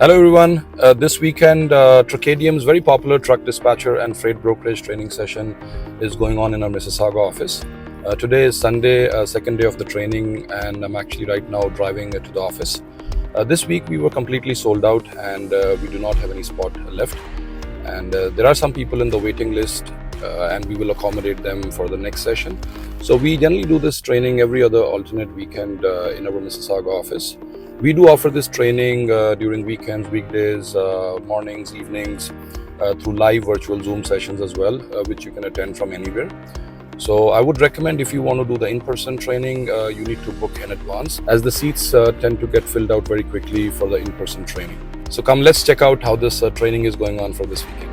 Hello everyone. This weekend, Truckadium's very popular truck dispatcher and freight brokerage training session is going on in our Mississauga office. Today is Sunday, second day of the training, and I'm actually right now driving to the office. This week we were completely sold out, and we do not have any spot left. And there are some people in the waiting list, and we will accommodate them for the next session. So we generally do this training every other alternate weekend in our Mississauga office. We do offer this training during weekends, weekdays, mornings, evenings, through live virtual Zoom sessions as well, which you can attend from anywhere. So I would recommend, if you want to do the in-person training, you need to book in advance, as the seats tend to get filled out very quickly for the in-person training. So come, let's check out how this training is going on for this weekend.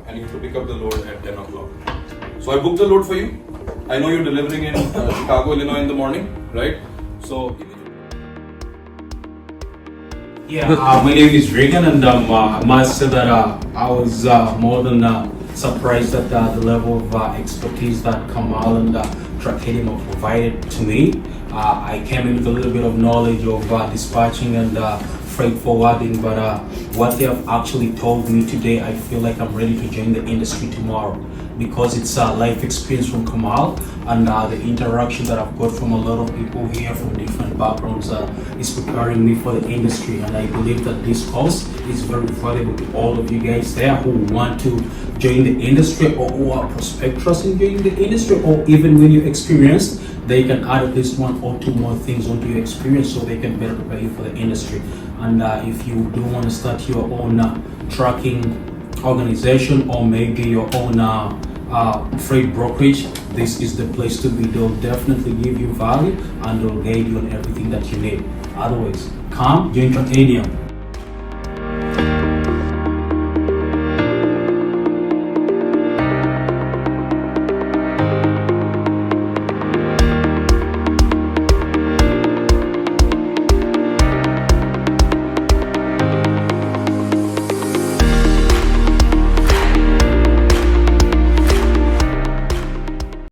I need to pick up the load at 10 o'clock. So I booked the load for you. I know you're delivering in Chicago, Illinois in the morning, right? So my name is Regan, and I must say that I was more than surprised at the level of expertise that Kamal and Truckadium have provided to me. I came in with a little bit of knowledge of dispatching and freight forwarding, but what they have actually told me today, I feel like I'm ready to join the industry tomorrow, because it's a life experience from Kamal, and the interaction that I've got from a lot of people here from different backgrounds is preparing me for the industry. And I believe that this course is very valuable to all of you guys there who want to join the industry, or who are prospectors in joining the industry, or even when you're experienced, they can add at least one or two more things onto your experience so they can better prepare you for the industry. And if you do want to start your own trucking organization, or maybe your own freight brokerage, this is the place to be. They'll definitely give you value, and they'll guide you on everything that you need. Otherwise, come join Truckadium.